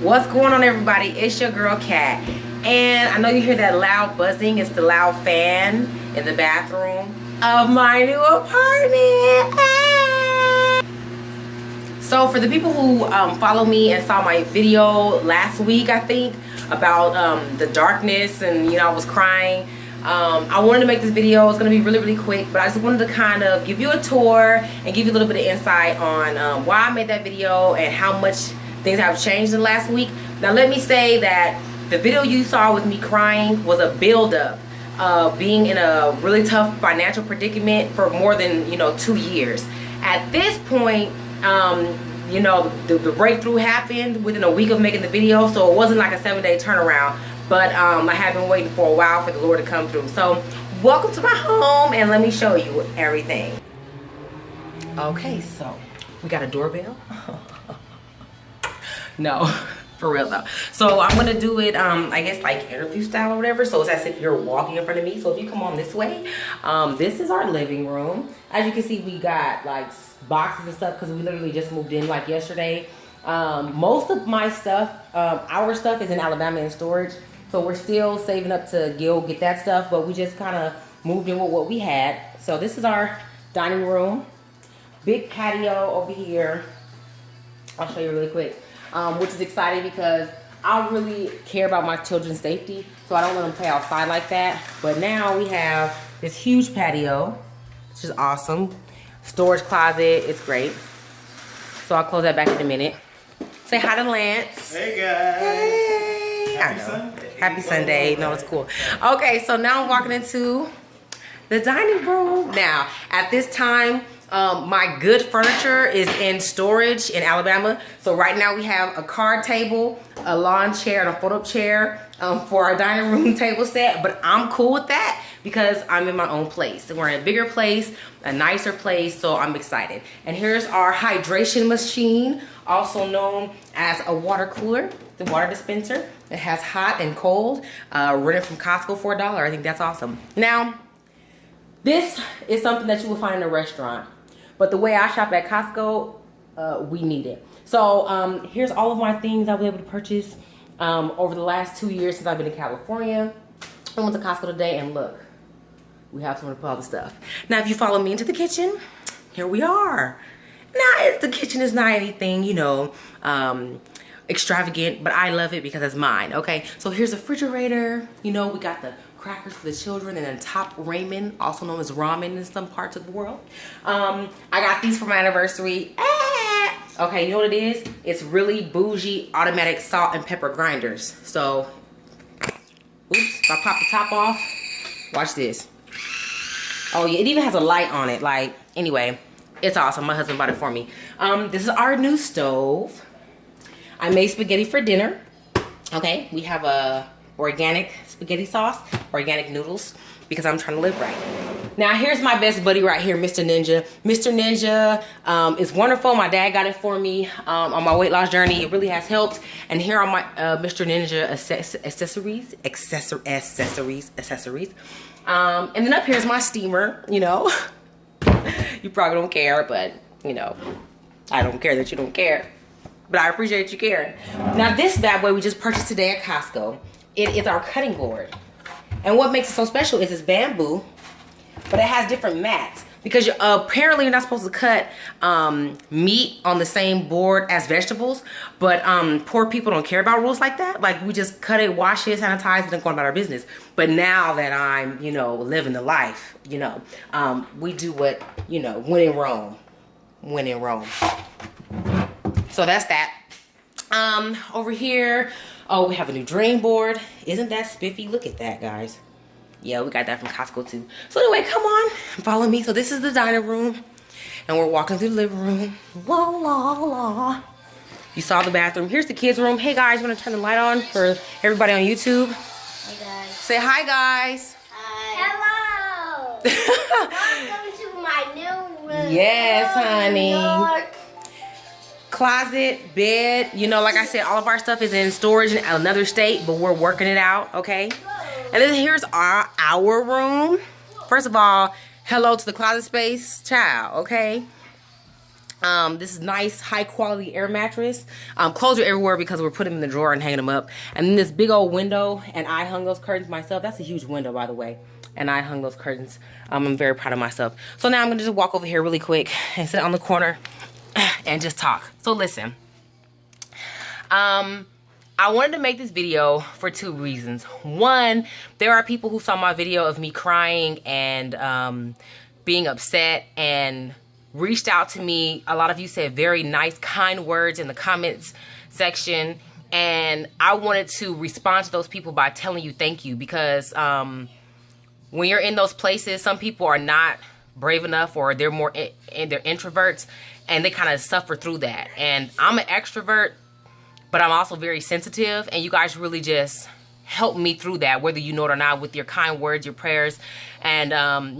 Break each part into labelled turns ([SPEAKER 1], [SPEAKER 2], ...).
[SPEAKER 1] What's going on, everybody? It's your girl Kat, and I know you hear that loud buzzing. It's the loud fan in the bathroom of my new apartment. So for the people who follow me and saw my video last week, I think, about the darkness, and I was crying, I wanted to make this video. It's going to be really quick, but I just wanted to kind of give you a tour and give you a little bit of insight on why I made that video and how much things have changed in the last week. Now let me say that the video you saw with me crying was a build-up of being in a really tough financial predicament for more than 2 years. At this point, the breakthrough happened within a week of making the video, so it wasn't like a 7-day turnaround, but I have been waiting for a while for the Lord to come through. So welcome to my home, and let me show you everything. Okay, so we got a doorbell. No, for real though. So I'm gonna do it, I guess like interview style or whatever. So it's as if you're walking in front of me. So if you come on this way, this is our living room. As you can see, we got like boxes and stuff because we literally just moved in like yesterday. Most of my stuff, our stuff is in Alabama in storage. So we're still saving up to go get that stuff, but we just kind of moved in with what we had. So this is our dining room. Big patio over here. I'll show you really quick. Which is exciting because I really care about my children's safety, so I don't let them play outside like that. But now we have this huge patio, which is awesome. Storage closet, it's great. So I'll close that back in a minute. Say hi to Lance.
[SPEAKER 2] Hey guys.
[SPEAKER 1] Hey.
[SPEAKER 2] Happy Sunday.
[SPEAKER 1] Happy Sunday. No, it's cool. Okay, so now I'm walking into the dining room. Now, at this time, my good furniture is in storage in Alabama. So right now we have a card table, a lawn chair, and a fold-up chair for our dining room table set. But I'm cool with that because I'm in my own place. And we're in a bigger place, a nicer place, so I'm excited. And here's our hydration machine, also known as a water cooler, the water dispenser. It has hot and cold, rented from Costco for $1. I think that's awesome. Now, this is something that you will find in a restaurant. But the way I shop at Costco, we need it. So here's all of my things I was able to purchase over the last 2 years since I've been in California. I went to Costco today, and look, we have somewhere to put all the stuff. Now, if you follow me into the kitchen, here we are. Now, the kitchen is not anything, extravagant, but I love it because it's mine, okay? So here's a refrigerator. We got the crackers for the children, and then top ramen, also known as ramen in some parts of the world. I got these for my anniversary. Okay, you know what it is? It's really bougie automatic salt and pepper grinders. So, oops, if I pop the top off, watch this. Oh yeah, it even has a light on it. Like, anyway, it's awesome. My husband bought it for me. This is our new stove. I made spaghetti for dinner. Okay, we have a organic spaghetti sauce, organic noodles, because I'm trying to live right. Now here's my best buddy right here, Mr. Ninja. Mr. Ninja is wonderful. My dad got it for me on my weight loss journey. It really has helped. And here are my Mr. Ninja accessories. And then up here is my steamer, You probably don't care, but I don't care that you don't care. But I appreciate you caring. Now this bad boy we just purchased today at Costco. It is our cutting board. And what makes it so special is it's bamboo, but it has different mats. Because apparently you're not supposed to cut meat on the same board as vegetables. But poor people don't care about rules like that. Like, we just cut it, wash it, sanitize it, and go about our business. But now that I'm, living the life, we do what, when in Rome. When in Rome. So that's that. Over here, oh, we have a new drain board. Isn't that spiffy? Look at that, guys. Yeah, we got that from Costco too. So anyway, come on, follow me. So this is the dining room, and we're walking through the living room. La la la. You saw the bathroom. Here's the kids' room. Hey guys, I'm gonna turn the light on for everybody on YouTube.
[SPEAKER 3] Hey guys.
[SPEAKER 1] Say hi, guys.
[SPEAKER 3] Hi. Hello. Welcome to my new room.
[SPEAKER 1] Yes, honey.
[SPEAKER 3] New York.
[SPEAKER 1] Closet, bed, like I said, all of our stuff is in storage in another state, but we're working it out, okay? And then here's our room. First of all, hello to the closet space, child, okay? This is nice, high quality air mattress. Clothes are everywhere because we're putting them in the drawer and hanging them up. And then this big old window, and I hung those curtains myself. That's a huge window, by the way. And I hung those curtains. I'm very proud of myself. So now I'm gonna just walk over here really quick and sit on the corner and just talk. So listen, I wanted to make this video for 2 reasons. One, there are people who saw my video of me crying and being upset and reached out to me. A lot of you said very nice, kind words in the comments section. And I wanted to respond to those people by telling you thank you, because when you're in those places, some people are not brave enough, or they're more they're introverts, and they kind of suffer through that. And I'm an extrovert, but I'm also very sensitive, and you guys really just help me through that, whether you know it or not, with your kind words, your prayers, and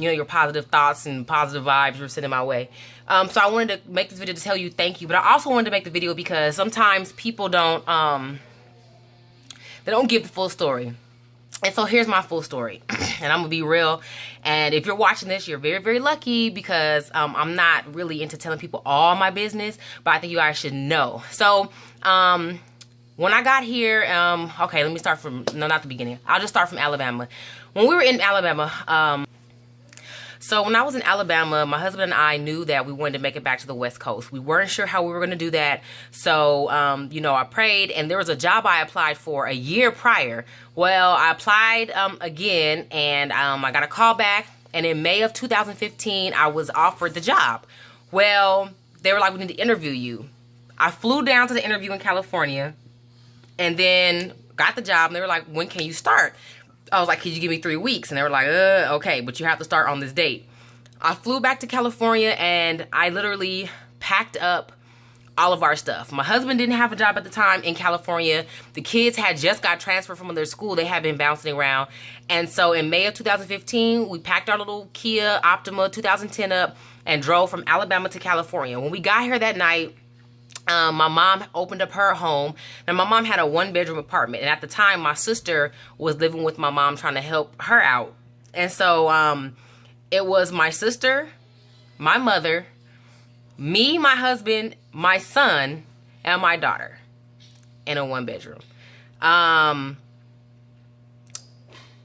[SPEAKER 1] you know, your positive thoughts and positive vibes you're sending my way. So I wanted to make this video to tell you thank you, but I also wanted to make the video because sometimes people don't they don't give the full story. And so here's my full story, and I'm gonna be real. And if you're watching this, you're very, very lucky, because I'm not really into telling people all my business, but I think you guys should know. So when I got here, okay, let me start from, no, not the beginning. I'll just start from Alabama. When we were in Alabama, so when I was in Alabama, my husband and I knew that we wanted to make it back to the West Coast. We weren't sure how we were going to do that. So, you know, I prayed, and there was a job I applied for a year prior. Well, I applied again, and I got a call back. And in May of 2015, I was offered the job. Well, they were like, we need to interview you. I flew down to the interview in California, and then got the job. And they were like, when can you start? I was like, could you give me 3 weeks? And they were like, okay, but you have to start on this date. I flew back to California, and I literally packed up all of our stuff. My husband didn't have a job at the time in California. The kids had just got transferred from their school. They had been bouncing around. And so in May of 2015, we packed our little Kia Optima 2010 up and drove from Alabama to California. When we got here that night, my mom opened up her home, and my mom had a 1-bedroom apartment. And at the time, my sister was living with my mom, trying to help her out. And so it was my sister, my mother, me, my husband, my son, and my daughter in a 1-bedroom.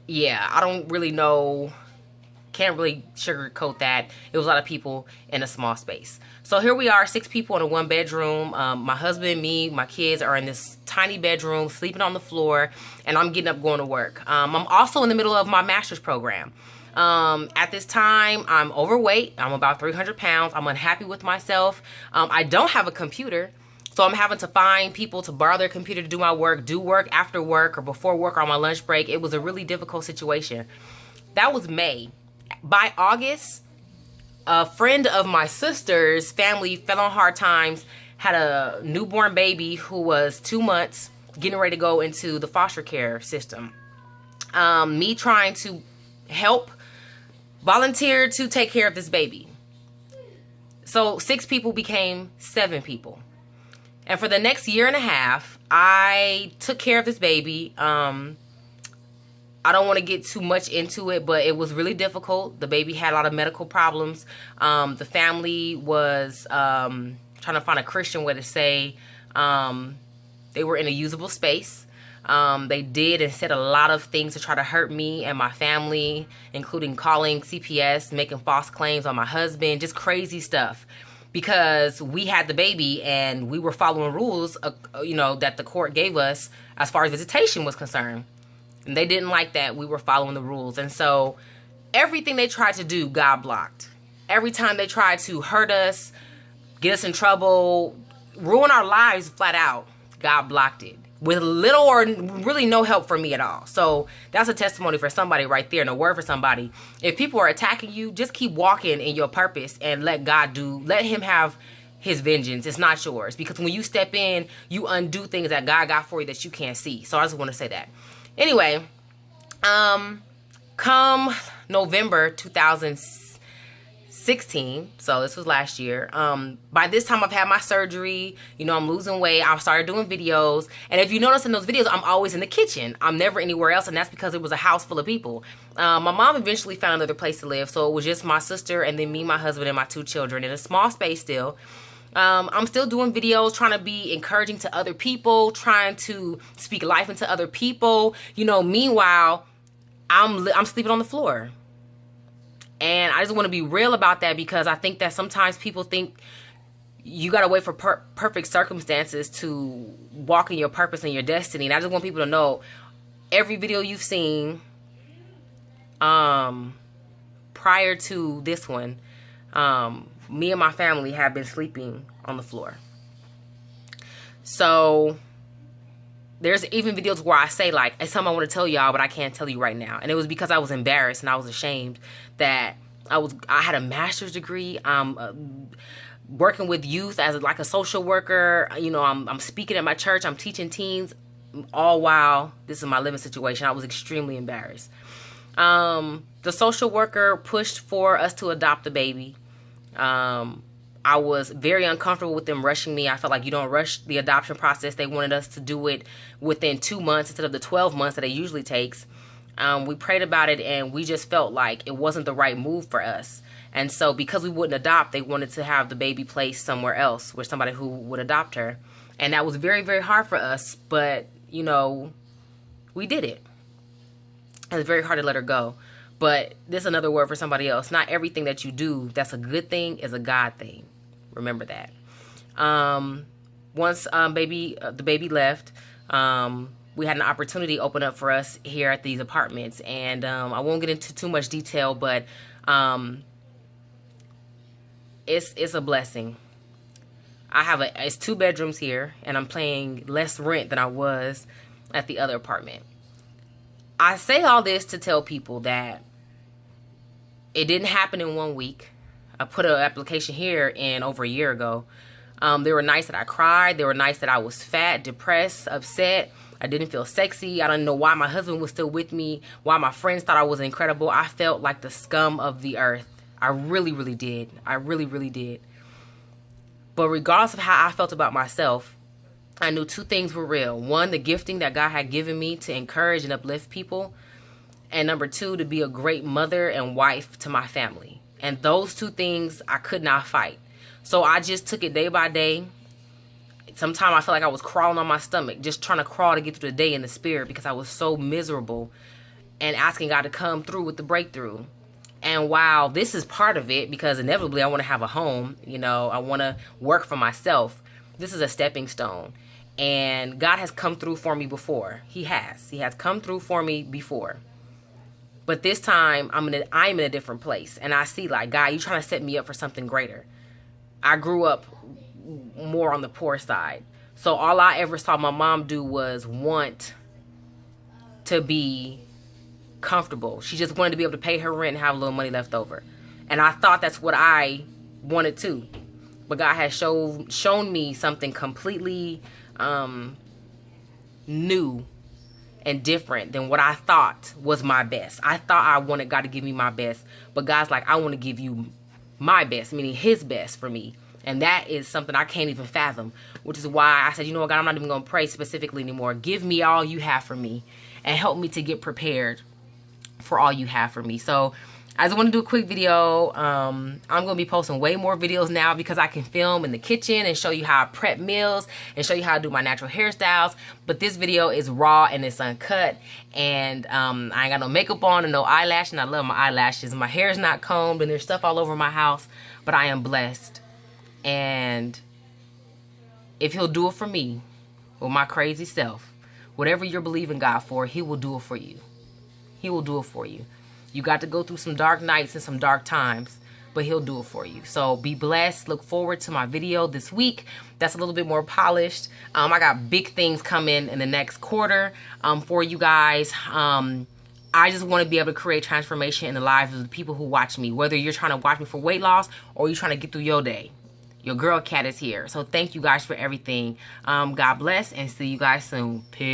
[SPEAKER 1] Yeah, I don't really know, can't really sugarcoat that. It was a lot of people in a small space. So here we are, 6 people in a 1-bedroom. My husband, me, my kids are in this tiny bedroom, sleeping on the floor, and I'm getting up going to work. I'm also in the middle of my master's program. At this time, I'm overweight. I'm about 300 pounds. I'm unhappy with myself. I don't have a computer, so I'm having to find people to borrow their computer to do my work, do work after work or before work or on my lunch break. It was a really difficult situation. That was May. By August, a friend of my sister's family fell on hard times, had a newborn baby who was 2 months, getting ready to go into the foster care system. Me trying to help, volunteered to take care of this baby. So 6 people became 7 people. And for the next year and a half, I took care of this baby. I don't want to get too much into it, but it was really difficult. The baby had a lot of medical problems. The family was trying to find a Christian way to say they were in a usable space. They did and said a lot of things to try to hurt me and my family, including calling CPS, making false claims on my husband, just crazy stuff. Because we had the baby and we were following rules, you know, that the court gave us as far as visitation was concerned. And they didn't like that we were following the rules. And so everything they tried to do, God blocked. Every time they tried to hurt us, get us in trouble, ruin our lives flat out, God blocked it. With little or really no help from me at all. So that's a testimony for somebody right there, and a word for somebody. If people are attacking you, just keep walking in your purpose and let him have his vengeance. It's not yours. Because when you step in, you undo things that God got for you that you can't see. So I just want to say that. Anyway, come November 2016, so this was last year, by this time I've had my surgery, you know, I'm losing weight, I've started doing videos, and if you notice in those videos, I'm always in the kitchen. I'm never anywhere else, and that's because it was a house full of people. My mom eventually found another place to live, so it was just my sister, and then me, my husband, and my 2 children in a small space still. I'm still doing videos, trying to be encouraging to other people, trying to speak life into other people. You know, meanwhile, I'm sleeping on the floor. And I just want to be real about that, because I think that sometimes people think you got to wait for perfect circumstances to walk in your purpose and your destiny. And I just want people to know, every video you've seen prior to this one, me and my family have been sleeping on the floor. So there's even videos where I say, like, it's something I want to tell y'all, but I can't tell you right now. And it was because I was embarrassed and I was ashamed that I had a master's degree. Working with youth as like a social worker. You know, I'm speaking at my church. I'm teaching teens, all while this is my living situation. I was extremely embarrassed. The social worker pushed for us to adopt a baby. I was very uncomfortable with them rushing me. I felt like you don't rush the adoption process. They wanted us to do it within 2 months instead of the 12 months that it usually takes. We prayed about it, and we just felt like it wasn't the right move for us. And so because we wouldn't adopt, they wanted to have the baby placed somewhere else with somebody who would adopt her. And that was very, very hard for us. But, you know, we did it. It was very hard to let her go. But this is another word for somebody else. Not everything that you do that's a good thing is a God thing. Remember that. Once the baby left, we had an opportunity open up for us here at these apartments. And I won't get into too much detail, but it's a blessing. It's 2 bedrooms here, and I'm paying less rent than I was at the other apartment. I say all this to tell people that it didn't happen in 1 week. I put an application here in over a year ago. There were nights that I cried. There were nights that I was fat, depressed, upset. I didn't feel sexy. I don't know why my husband was still with me, why my friends thought I was incredible. I felt like the scum of the earth. I really, really did. I really, really did. But regardless of how I felt about myself, I knew 2 things were real. 1, the gifting that God had given me to encourage and uplift people. And number 2, to be a great mother and wife to my family. And those 2 things I could not fight. So I just took it day by day. Sometimes I felt like I was crawling on my stomach, just trying to crawl to get through the day in the spirit, because I was so miserable, and asking God to come through with the breakthrough. And while this is part of it, because inevitably I want to have a home, you know, I want to work for myself, this is a stepping stone. And God has come through for me before. He has come through for me before. But this time I'm in a different place. And I see, like, God, you're trying to set me up for something greater. I grew up more on the poor side. So all I ever saw my mom do was want to be comfortable. She just wanted to be able to pay her rent and have a little money left over. And I thought that's what I wanted too. But God has shown me something completely new and different than what I thought was my best. I thought I wanted God to give me my best. But God's like, I want to give you my best, meaning his best for me. And that is something I can't even fathom, which is why I said, you know what, God, I'm not even going to pray specifically anymore. Give me all you have for me and help me to get prepared for all you have for me. So I just want to do a quick video. I'm going to be posting way more videos now because I can film in the kitchen and show you how I prep meals and show you how I do my natural hairstyles. But this video is raw and it's uncut. And I ain't got no makeup on and no eyelash. And I love my eyelashes. My hair is not combed and there's stuff all over my house. But I am blessed. And if he'll do it for me with my crazy self, whatever you're believing God for, he will do it for you. He will do it for you. You got to go through some dark nights and some dark times, but he'll do it for you. So be blessed. Look forward to my video this week. That's a little bit more polished. I got big things coming in the next quarter for you guys. I just want to be able to create transformation in the lives of the people who watch me, whether you're trying to watch me for weight loss or you're trying to get through your day. Your girl cat is here. So thank you guys for everything. God bless and see you guys soon. Peace.